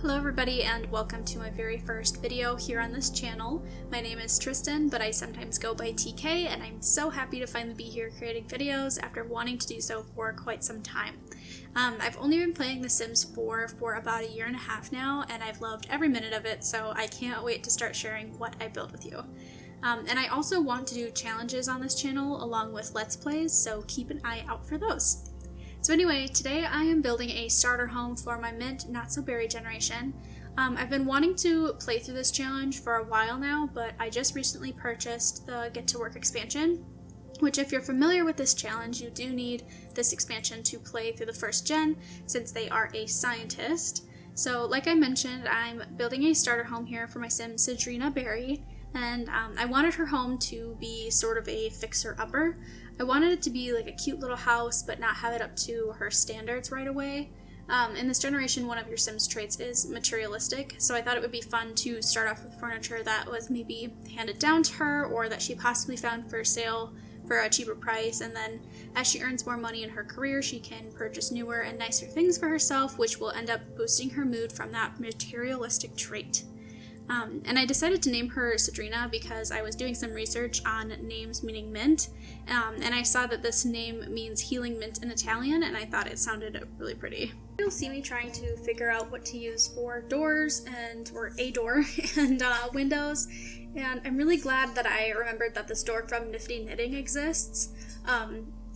Hello everybody and welcome to my very first video here on this channel. My name is Tristyn, but I sometimes go by TK, and I'm so happy to finally be here creating videos after wanting to do so for quite some time. I've only been playing The Sims 4 for about a year and a half now, and I've loved every minute of it, so I can't wait to start sharing what I built with you. And I also want to do challenges on this channel along with Let's Plays, so keep an eye out for those. So anyway, today I am building a starter home for my mint not-so-berry generation. I've been wanting to play through this challenge for a while now, but I just recently purchased the Get to Work expansion, which if you're familiar with this challenge, you do need this expansion to play through the first gen, since they are a scientist. So like I mentioned, I'm building a starter home here for my sim Tristyn Berry, and I wanted her home to be sort of a fixer-upper. I wanted it to be like a cute little house, but not have it up to her standards right away. In this generation, one of your Sims traits is materialistic, so I thought it would be fun to start off with furniture that was maybe handed down to her, or that she possibly found for sale for a cheaper price, and then as she earns more money in her career, she can purchase newer and nicer things for herself, which will end up boosting her mood from that materialistic trait. And I decided to name her Tristyn because I was doing some research on names meaning mint, and I saw that this name means healing mint in Italian, and I thought it sounded really pretty. You'll see me trying to figure out what to use for doors or a door and windows, and I'm really glad that I remembered that this door from Nifty Knitting exists.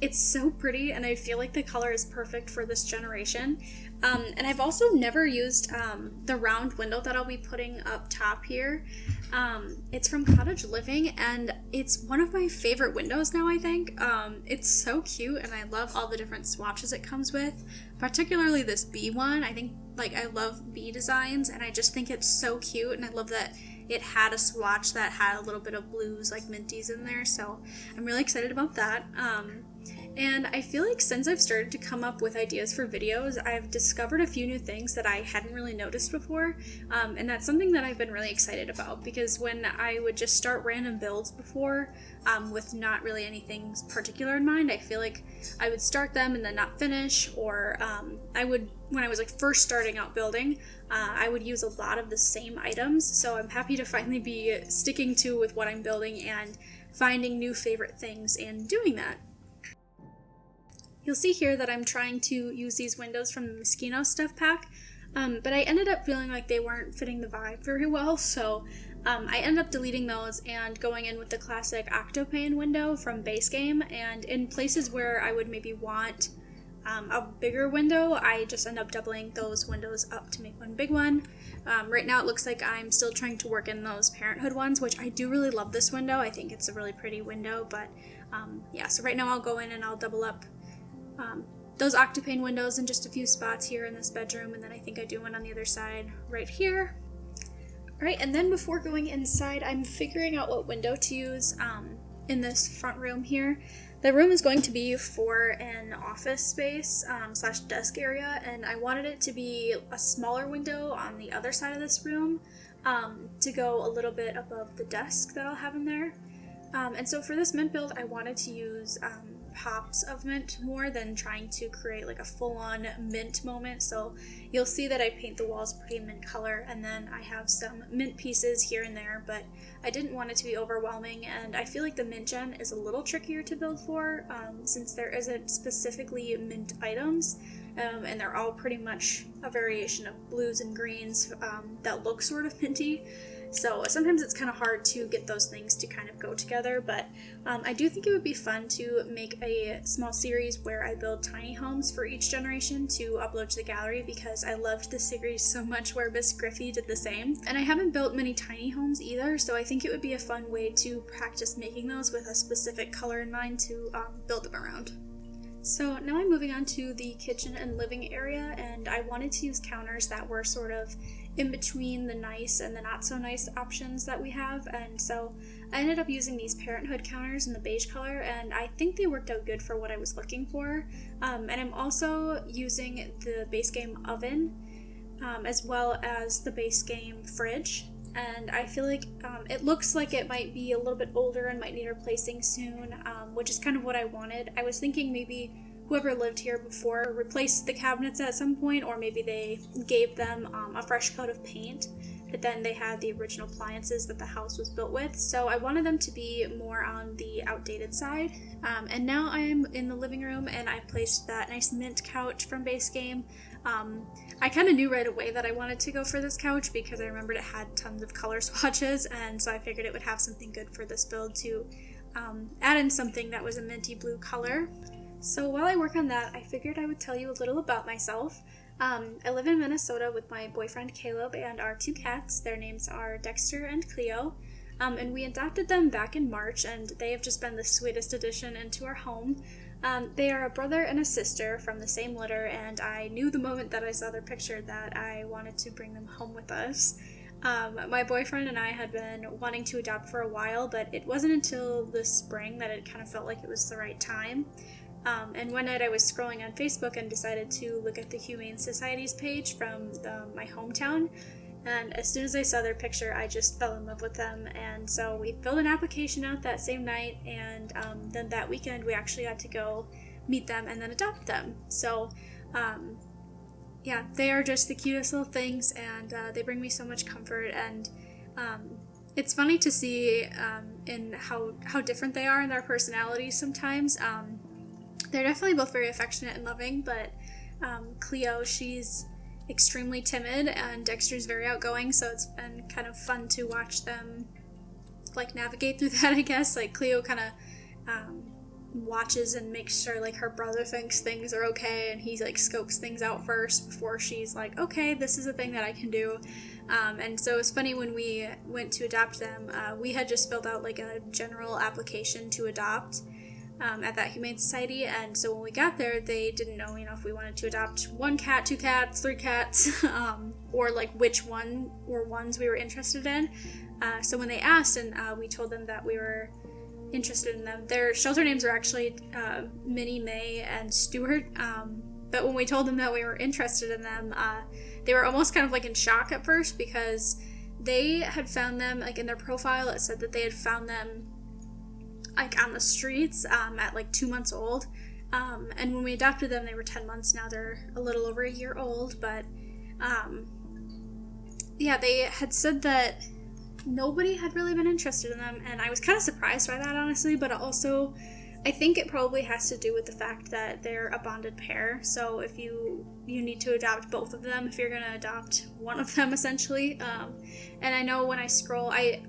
It's so pretty, and I feel like the color is perfect for this generation. And I've also never used the round window that I'll be putting up top here. It's from Cottage Living, and it's one of my favorite windows now, I think. It's so cute, and I love all the different swatches it comes with, particularly this bee one. I think, I love bee designs, and I just think it's so cute, and I love that it had a swatch that had a little bit of blues, like minties in there, so I'm really excited about that. And I feel like since I've started to come up with ideas for videos, I've discovered a few new things that I hadn't really noticed before, and that's something that I've been really excited about, because when I would just start random builds before, with not really anything particular in mind, I feel like I would start them and then not finish, or when I was first starting out building, I would use a lot of the same items, so I'm happy to finally be sticking to with what I'm building and finding new favorite things and doing that. You'll see here that I'm trying to use these windows from the Moschino stuff pack, but I ended up feeling like they weren't fitting the vibe very well, so I ended up deleting those and going in with the classic Octopane window from base game, and in places where I would maybe want a bigger window, I just end up doubling those windows up to make one big one. Right now it looks like I'm still trying to work in those Parenthood ones, which I do really love this window. I think it's a really pretty window, but yeah, so right now I'll go in and I'll double up those Octopane windows in just a few spots here in this bedroom, and then I think I do one on the other side right here. Alright, and then before going inside, I'm figuring out what window to use in this front room here. The room is going to be for an office space slash desk area, and I wanted it to be a smaller window on the other side of this room to go a little bit above the desk that I'll have in there. And so for this mint build, I wanted to use pops of mint more than trying to create a full-on mint moment. So you'll see that I paint the walls pretty mint color, and then I have some mint pieces here and there, but I didn't want it to be overwhelming, and I feel like the mint gen is a little trickier to build for, since there isn't specifically mint items, and they're all pretty much a variation of blues and greens that look sort of minty. So sometimes it's kind of hard to get those things to kind of go together, but I do think it would be fun to make a small series where I build tiny homes for each generation to upload to the gallery, because I loved the series so much where Miss Griffey did the same. And I haven't built many tiny homes either, so I think it would be a fun way to practice making those with a specific color in mind to build them around. So now I'm moving on to the kitchen and living area, and I wanted to use counters that were sort of in between the nice and the not so nice options that we have, and so I ended up using these Parenthood counters in the beige color, and I think they worked out good for what I was looking for. And I'm also using the base game oven as well as the base game fridge, and I feel like it looks like it might be a little bit older and might need replacing soon, which is kind of what I wanted. I was thinking maybe whoever lived here before replaced the cabinets at some point, or maybe they gave them a fresh coat of paint, but then they had the original appliances that the house was built with. So I wanted them to be more on the outdated side. And now I'm in the living room, and I placed that nice mint couch from base game. I kind of knew right away that I wanted to go for this couch because I remembered it had tons of color swatches, and so I figured it would have something good for this build to add in something that was a minty blue color. So while I work on that, I figured I would tell you a little about myself. I live in Minnesota with my boyfriend Caleb and our 2 cats. Their names are Dexter and Cleo. And we adopted them back in March, and they have just been the sweetest addition into our home. They are a brother and a sister from the same litter, and I knew the moment that I saw their picture that I wanted to bring them home with us. My boyfriend and I had been wanting to adopt for a while, but it wasn't until this spring that it kind of felt like it was the right time. And one night I was scrolling on Facebook and decided to look at the Humane Society's page from my hometown. And as soon as I saw their picture, I just fell in love with them. And so we filled an application out that same night, and then that weekend we actually got to go meet them and then adopt them. So, yeah, they are just the cutest little things, and they bring me so much comfort. And it's funny to see in how different they are in their personalities sometimes. They're definitely both very affectionate and loving, but Cleo, she's extremely timid, and Dexter's very outgoing, so it's been kind of fun to watch them like navigate through that, I guess. Like Cleo kind of watches and makes sure like her brother thinks things are okay, and he like scopes things out first before she's like, okay, this is a thing that I can do. And so it's funny, when we went to adopt them, we had just filled out like a general application to adopt at that Humane Society, and so when we got there, they didn't know, if we wanted to adopt 1 cat, 2 cats, 3 cats, or like which one or ones we were interested in. So when they asked, and we told them that we were interested in them, their shelter names are actually Minnie, May, and Stuart. But when we told them that we were interested in them, they were almost kind of like in shock at first, because they had found them, like in their profile it said that they had found them like on the streets at like 2 months old, and when we adopted them they were 10 months. Now they're a little over a year old, but yeah, they had said that nobody had really been interested in them, and I was kind of surprised by that, honestly. But also I think it probably has to do with the fact that they're a bonded pair, so if you need to adopt both of them if you're going to adopt one of them, essentially. And I know when I scroll, I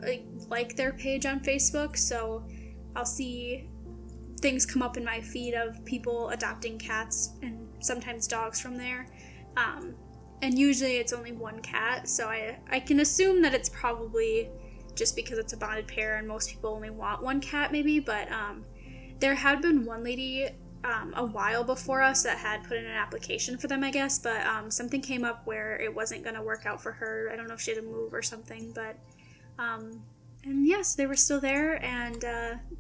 like their page on Facebook, so I'll see things come up in my feed of people adopting cats and sometimes dogs from there. And usually it's only 1 cat, so I can assume that it's probably just because it's a bonded pair and most people only want 1 cat maybe, but there had been one lady a while before us that had put in an application for them, I guess, but something came up where it wasn't going to work out for her. I don't know if she had to move or something, but and yes, they were still there, and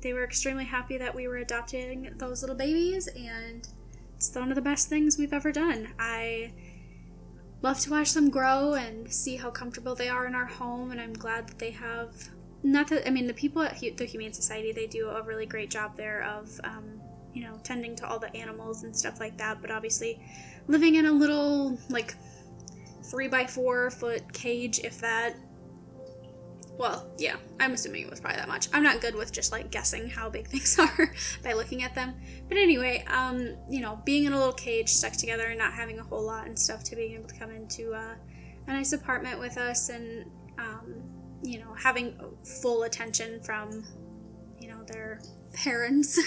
they were extremely happy that we were adopting those little babies, and it's one of the best things we've ever done. I love to watch them grow and see how comfortable they are in our home, and I'm glad that they have, the people at the Humane Society, they do a really great job there of, tending to all the animals and stuff like that, but obviously living in a little, 3x4 foot cage, if that. Well, yeah, I'm assuming it was probably that much. I'm not good with just, guessing how big things are by looking at them. But anyway, being in a little cage stuck together and not having a whole lot and stuff, to being able to come into a nice apartment with us and, having full attention from, their parents,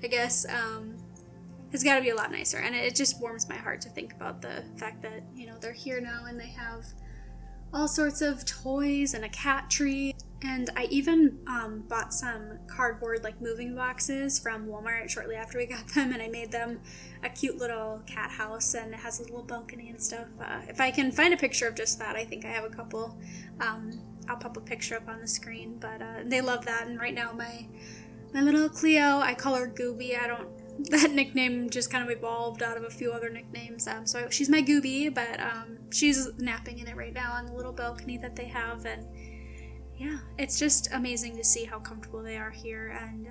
I guess, has got to be a lot nicer. And it just warms my heart to think about the fact that, they're here now and they have all sorts of toys and a cat tree. And I even bought some cardboard moving boxes from Walmart shortly after we got them, and I made them a cute little cat house, and it has a little balcony and stuff. If I can find a picture of just that, I think I have a couple. I'll pop a picture up on the screen, but they love that. And right now my little Cleo, I call her Gooby. That nickname just kind of evolved out of a few other nicknames. So she's my Gooby, but she's napping in it right now on the little balcony that they have. And yeah, it's just amazing to see how comfortable they are here, and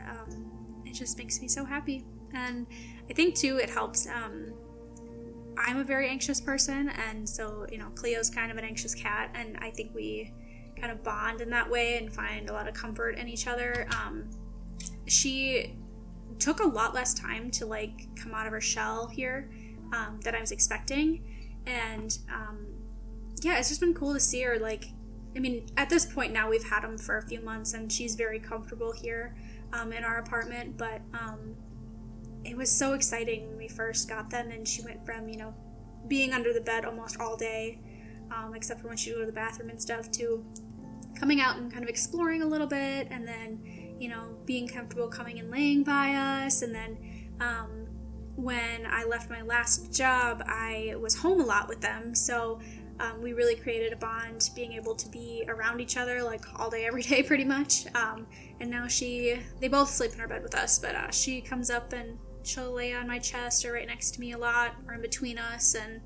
it just makes me so happy. And I think too it helps. I'm a very anxious person, and so, you know, Cleo's kind of an anxious cat, and I think we kind of bond in that way and find a lot of comfort in each other. She took a lot less time to like come out of her shell here than I was expecting, and yeah, it's just been cool to see her. Like, I mean, at this point now we've had them for a few months, and she's very comfortable here in our apartment, but it was so exciting when we first got them, and she went from, you know, being under the bed almost all day, except for when she would go to the bathroom and stuff, to coming out and kind of exploring a little bit, and then, you know, being comfortable coming and laying by us. And then when I left my last job, I was home a lot with them, so we really created a bond, being able to be around each other like all day, every day, pretty much. And now they both sleep in our bed with us, but she comes up and she'll lay on my chest or right next to me a lot, or in between us. And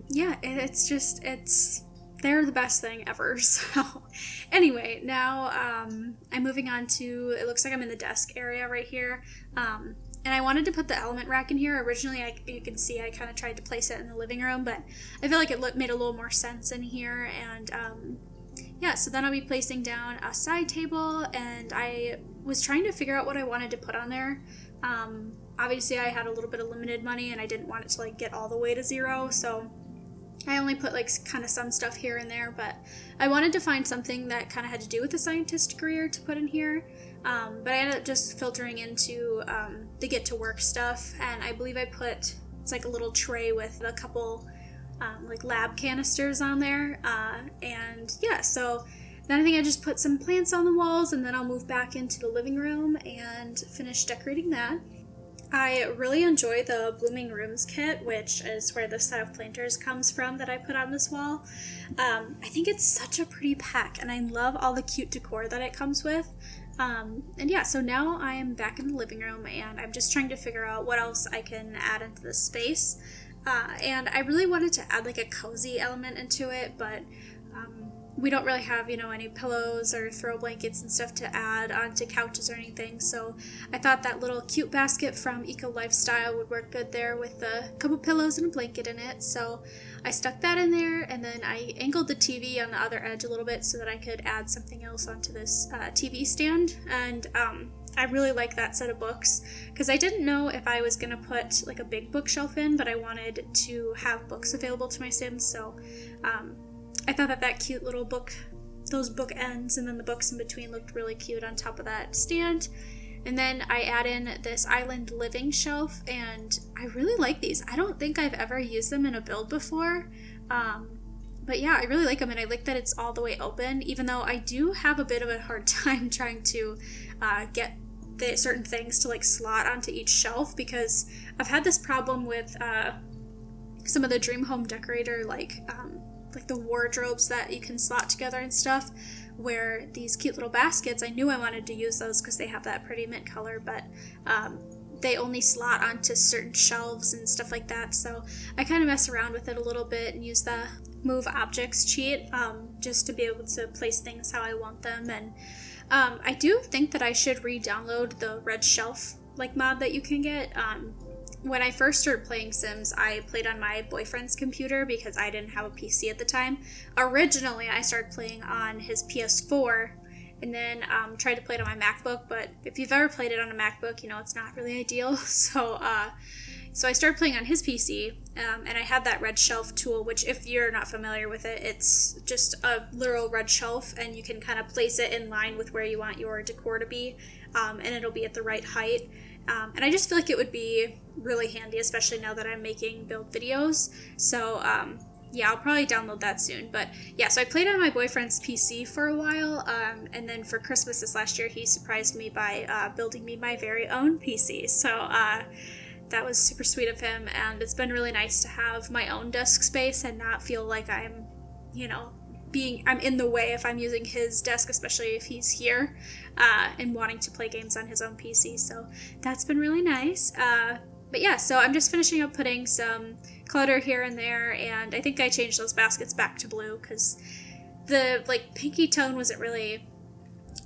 yeah, they're the best thing ever. So anyway, now I'm moving on to, it looks like I'm in the desk area right here. And I wanted to put the element rack in here. Originally, you can see I kind of tried to place it in the living room, but I feel like it made a little more sense in here. And yeah, so then I'll be placing down a side table, and I was trying to figure out what I wanted to put on there. Obviously, I had a little bit of limited money, and I didn't want it to like get all the way to zero, so I only put like kind of some stuff here and there, but I wanted to find something that kind of had to do with the scientist career to put in here. But I ended up just filtering into the get to work stuff, and I believe I put, it's like a little tray with a couple like lab canisters on there, and yeah, so then I think I just put some plants on the walls, and then I'll move back into the living room and finish decorating that. I really enjoy the Blooming Rooms kit, which is where the set of planters comes from that I put on this wall. I think it's such a pretty pack, and I love all the cute decor that it comes with. And yeah, so now I am back in the living room, and I'm just trying to figure out what else I can add into this space. And I really wanted to add like a cozy element into it, but we don't really have, you know, any pillows or throw blankets and stuff to add onto couches or anything, so I thought that little cute basket from Eco Lifestyle would work good there with a couple pillows and a blanket in it. So I stuck that in there, and then I angled the TV on the other edge a little bit so that I could add something else onto this TV stand. And I really like that set of books, because I didn't know if I was going to put like a big bookshelf in, but I wanted to have books available to my Sims, so I thought that cute little book, those book ends and then the books in between looked really cute on top of that stand. And then I add in this island living shelf, and I really like these. I don't think I've ever used them in a build before, but yeah, I really like them, and I like that it's all the way open, even though I do have a bit of a hard time trying to get the certain things to like slot onto each shelf, because I've had this problem with some of the Dream Home Decorator like the wardrobes that you can slot together and stuff, where these cute little baskets, I knew I wanted to use those because they have that pretty mint color, but they only slot onto certain shelves and stuff like that, so I kind of mess around with it a little bit and use the Move Objects cheat just to be able to place things how I want them. And I do think that I should re-download the red shelf like mod that you can get. When I first started playing Sims, I played on my boyfriend's computer because I didn't have a PC at the time. Originally, I started playing on his PS4, and then tried to play it on my MacBook, but if you've ever played it on a MacBook, you know it's not really ideal. So I started playing on his PC, and I had that red shelf tool, which if you're not familiar with it, it's just a literal red shelf, and you can kind of place it in line with where you want your decor to be, and it'll be at the right height. And I just feel like it would be really handy, especially now that I'm making build videos. So yeah, I'll probably download that soon. But yeah, so I played on my boyfriend's PC for a while, and then for Christmas this last year, he surprised me by building me my very own PC. So that was super sweet of him, and it's been really nice to have my own desk space and not feel like I'm, you know, I'm in the way if I'm using his desk, especially if he's here and wanting to play games on his own PC. So that's been really nice. But yeah, so I'm just finishing up putting some clutter here and there, and I think I changed those baskets back to blue because the like pinky tone wasn't really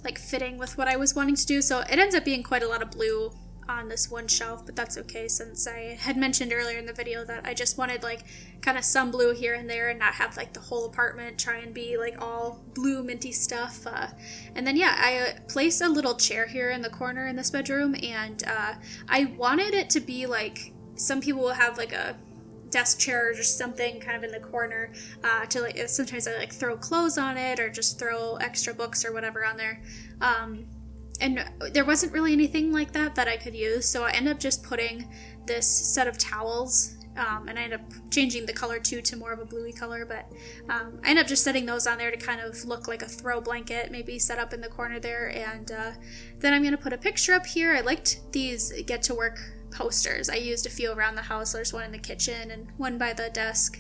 like fitting with what I was wanting to do. So it ends up being quite a lot of blue on this one shelf, but that's okay since I had mentioned earlier in the video that I just wanted like kind of some blue here and there and not have like the whole apartment try and be like all blue minty stuff. And then yeah, I placed a little chair here in the corner in this bedroom, and I wanted it to be like, some people will have like a desk chair or just something kind of in the corner to like, sometimes I like throw clothes on it or just throw extra books or whatever on there. And there wasn't really anything like that I could use, so I ended up just putting this set of towels, and I ended up changing the color too to more of a bluey color, but I ended up just setting those on there to kind of look like a throw blanket, maybe set up in the corner there. And then I'm going to put a picture up here. I liked these Get to Work posters. I used a few around the house. There's one in the kitchen and one by the desk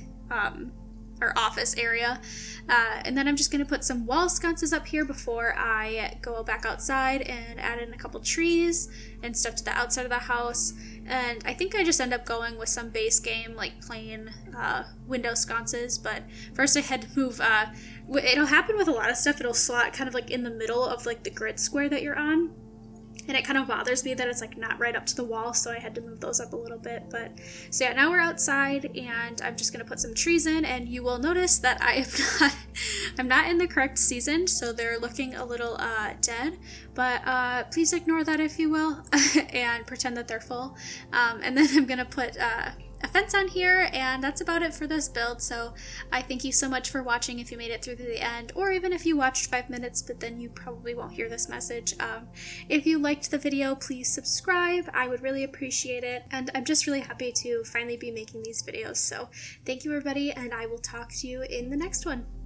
or office area. And then I'm just going to put some wall sconces up here before I go back outside and add in a couple trees and stuff to the outside of the house. And I think I just end up going with some base game, like plain window sconces. But first I had to move, it'll happen with a lot of stuff. It'll slot kind of like in the middle of like the grid square that you're on. And it kind of bothers me that it's like not right up to the wall, so I had to move those up a little bit. But so yeah, now we're outside and I'm just gonna put some trees in, and you will notice that I'm not in the correct season, so they're looking a little dead. But please ignore that if you will, and pretend that they're full. And then I'm gonna put a fence on here, and that's about it for this build. So I thank you so much for watching if you made it through to the end, or even if you watched 5 minutes but then you probably won't hear this message. If you liked the video, please subscribe. I would really appreciate it, and I'm just really happy to finally be making these videos. So thank you everybody, and I will talk to you in the next one.